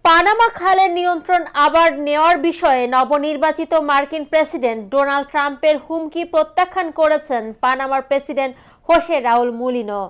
Panama খালের নিয়ন্ত্রণ আবার নেওয়ার বিষয়ে নবনির্বাচিত মার্কিন প্রেসিডেন্ট ডোনাল্ড ট্রাম্পের হুমকি প্রত্যাখ্যান করেছেন পানামার প্রেসিডেন্ট হোসে রাউল মুলিনো।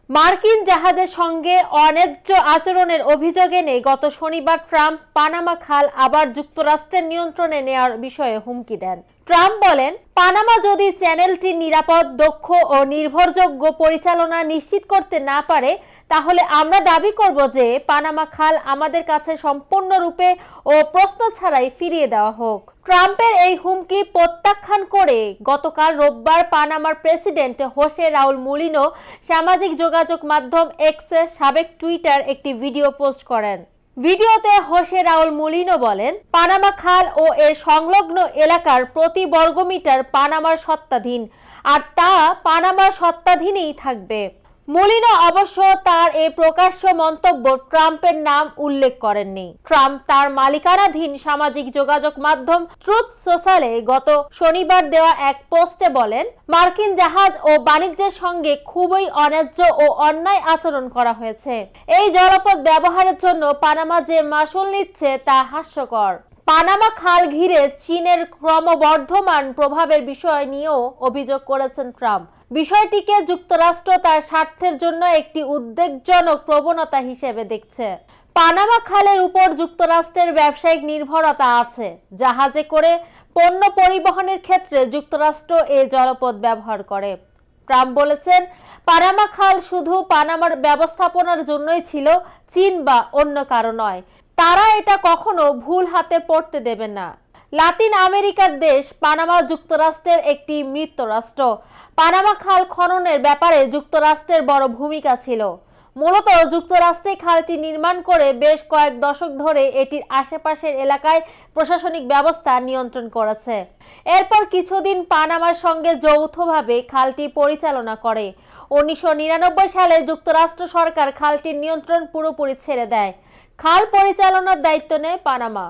মার্কিন জাহাজের সঙ্গে অন্যায্য আচরণের অভিযোগ এনে গত শনিবার ট্রাম্প পানামা খাল আবার যুক্তরাষ্ট্রের নিয়ন্ত্রণে নেওয়ার বিষয়ে হুমকি দেন। ট্রাম্প বলেন, পানামা যদি চ্যানেলটির নিরাপদ, দক্ষ ও নির্ভরযোগ্য পরিচালনা নিশ্চিত করতে না পারে, তাহলে আমরা দাবি করব যে পানামা খাল আমাদের কাছে সম্পূর্ণরূপে ও প্রশ্ন ছাড়াই ফিরিয়ে দেওয়া হোক। ট্রাম্পের এই হুমকি প্রত্যাখ্যান করে গতকাল রোববার পানামার প্রেসিডেন্ট হোসে রাউল মুলিনো সামাজিক যোগাযোগ মাধ্যম এক্সের সাবেক টুইটার একটি ভিডিও পোস্ট করেন। ভিডিওতে হোসে রাউল মুলিনো বলেন, পানামা খাল ও এর সংলগ্ন এলাকার প্রতি বর্গমিটার পানামার সত্ত্বাধীন, আর তা পানামার সত্ত্বাধীনই থাকবে। মুলিনো অবশ্য তার এই প্রকাশ্য মন্তব্য ট্রাম্পের নাম উল্লেখ করেননি। ট্রাম্প তার মালিকানাধীন সামাজিক যোগাযোগ মাধ্যম ট্রুথ সোশ্যালে গত শনিবার দেওয়া এক পোস্টে বলেন, মার্কিন জাহাজ ও বাণিজ্যের সঙ্গে খুবই অন্যায্য ও অন্যায় আচরণ করা হয়েছে। এই জলপথ ব্যবহারের জন্য পানামা যে মাশুল নিচ্ছে তা হাস্যকর। পানামা খাল ঘিরে চীনের ক্রমবর্ধমান প্রভাবের বিষয় নিয়েও অভিযোগ করেছেন ট্রাম্প। বিষয়টিকে যুক্তরাষ্ট্র তার স্বার্থের জন্য একটি উদ্বেগজনক প্রবণতা হিসেবে দেখছে। পানামা খালের উপর যুক্তরাষ্ট্রের ব্যবসায়িক নির্ভরতা আছে। জাহাজে করে পণ্য পরিবহনের ক্ষেত্রে যুক্তরাষ্ট্র এই জলপথ ব্যবহার করে। ট্রাম্প বলেছেন, পানামা খাল শুধু পানামার ব্যবস্থাপনার জন্যই ছিল, চীন বা অন্য কারো নয়। তারা এটা কখনো ভুল হাতে পড়তে দেবে না। লাতিন আমেরিকার দেশ পানামা যুক্তরাষ্ট্রের একটি মিত্র রাষ্ট্র। পানামা খাল খননের ব্যাপারে যুক্তরাষ্ট্রের বড় ভূমিকা ছিল। মূলত যুক্তরাষ্ট্রে খালটি নির্মাণ করে বেশ কয়েক দশক ধরে এটির আশেপাশের এলাকায় প্রশাসনিক ব্যবস্থা নিয়ন্ত্রণ করেছে। এরপর কিছুদিন পানামার সঙ্গে যৌথভাবে খালটি পরিচালনা করে। 1999 সালে যুক্তরাষ্ট্র সরকার খালটির নিয়ন্ত্রণ পুরোপুরি ছেড়ে দেয়। খাল পরিচালনার দায়িত্ব নেয় পানামা।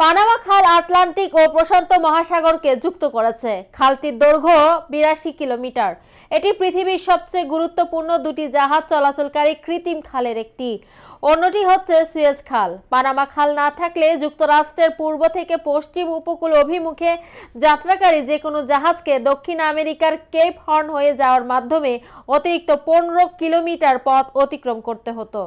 পানামা খাল আটলান্টিক ও প্রশান্ত মহাসাগরকে যুক্ত করেছে। খালটির দৈর্ঘ্য 82 কিলোমিটার। এটি পৃথিবীর সবচেয়ে গুরুত্বপূর্ণ দুটি জাহাজ চলাচলকারী কৃত্রিম খালের একটি। অন্যটি হচ্ছে সুয়েজ খাল। পানামা খাল না থাকলে যুক্তরাষ্ট্রের পূর্ব থেকে পশ্চিম উপকূল অভিমুখে যাত্রাকারী যে কোনো জাহাজকে দক্ষিণ আমেরিকার কেপ হর্ন হয়ে যাওয়ার মাধ্যমে অতিরিক্ত 15 কিলোমিটার পথ অতিক্রম করতে হতো।